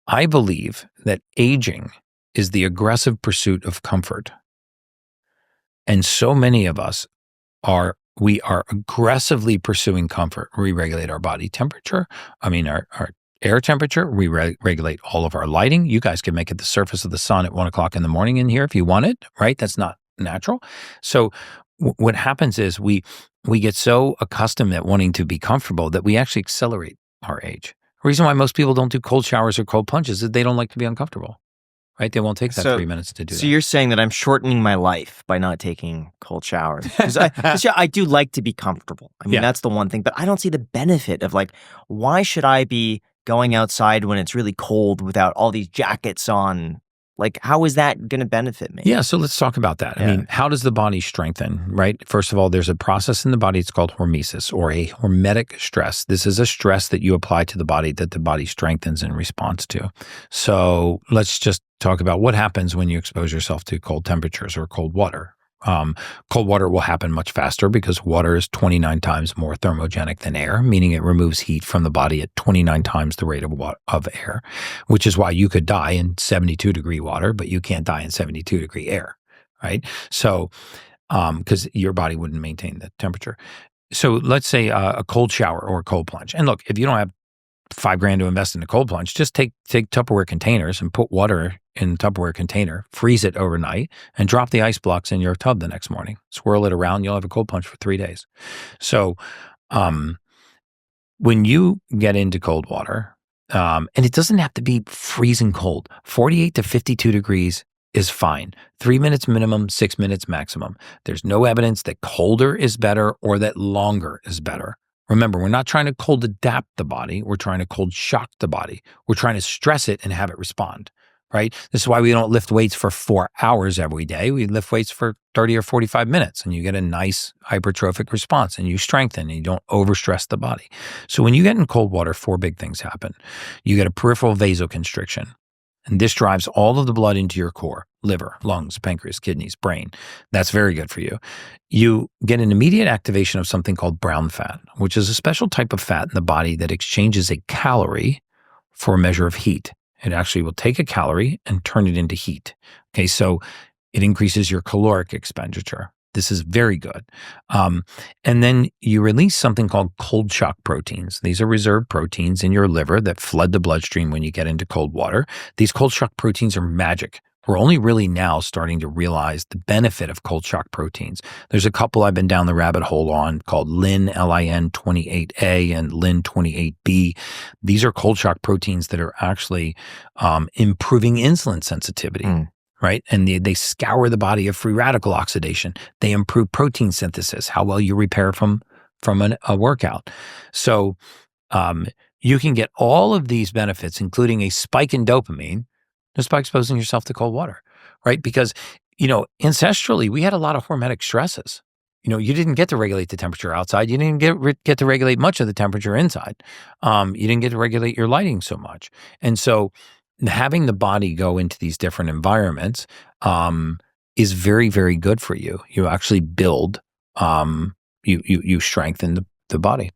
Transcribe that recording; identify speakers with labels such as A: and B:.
A: I believe that aging is the aggressive pursuit of comfort. And so many of us we are aggressively pursuing comfort. We regulate our body temperature. Our air temperature. We regulate all of our lighting. You guys can make it the surface of the sun at 1 o'clock in the morning in here if you want it, right? That's not natural. So what happens is we get so accustomed at wanting to be comfortable that we actually accelerate our age. The reason why most people don't do cold showers or cold plunges is they don't like to be uncomfortable. Right? They won't take that 3 minutes to do that.
B: So you're saying that I'm shortening my life by not taking cold showers. Because I do like to be comfortable. I mean, that's the one thing. But I don't see the benefit of why should I be going outside when it's really cold without all these jackets on? How is that going to benefit me?
A: Yeah, so let's talk about that. Yeah. I mean, how does the body strengthen, right? First of all, there's a process in the body. It's called hormesis, or a hormetic stress. This is a stress that you apply to the body that the body strengthens in response to. So let's just talk about what happens when you expose yourself to cold temperatures or cold water. Cold water will happen much faster because water is 29 times more thermogenic than air, meaning it removes heat from the body at 29 times the rate of air, which is why you could die in 72-degree water, but you can't die in 72-degree air, right? So, because your body wouldn't maintain the temperature. So let's say a cold shower or a cold plunge. And look, if you don't have $5,000 to invest in a cold plunge, just take Tupperware containers and put water in the Tupperware container, freeze it overnight, and drop the ice blocks in your tub the next morning. Swirl it around, you'll have a cold plunge for 3 days. So when you get into cold water, and it doesn't have to be freezing cold, 48 to 52 degrees is fine. 3 minutes minimum, 6 minutes maximum. There's no evidence that colder is better or that longer is better. Remember, we're not trying to cold adapt the body. We're trying to cold shock the body. We're trying to stress it and have it respond, right? This is why we don't lift weights for 4 hours every day. We lift weights for 30 or 45 minutes, and you get a nice hypertrophic response, and you strengthen, and you don't overstress the body. So when you get in cold water, 4 big things happen. You get a peripheral vasoconstriction, and this drives all of the blood into your core, liver, lungs, pancreas, kidneys, brain. That's very good for you. You get an immediate activation of something called brown fat, which is a special type of fat in the body that exchanges a calorie for a measure of heat. It actually will take a calorie and turn it into heat. Okay, so it increases your caloric expenditure. This is very good. And then you release something called cold shock proteins. These are reserved proteins in your liver that flood the bloodstream when you get into cold water. These cold shock proteins are magic. We're only really now starting to realize the benefit of cold shock proteins. There's a couple I've been down the rabbit hole on called LIN28A and LIN28B. These are cold shock proteins that are actually improving insulin sensitivity. Right? And they scour the body of free radical oxidation. They improve protein synthesis, how well you repair from a workout. So you can get all of these benefits, including a spike in dopamine, just by exposing yourself to cold water, right? Because, ancestrally, we had a lot of hormetic stresses. You didn't get to regulate the temperature outside. You didn't get to regulate much of the temperature inside. You didn't get to regulate your lighting so much. And so having the body go into these different environments is very, very good for you. You actually build, you strengthen the body.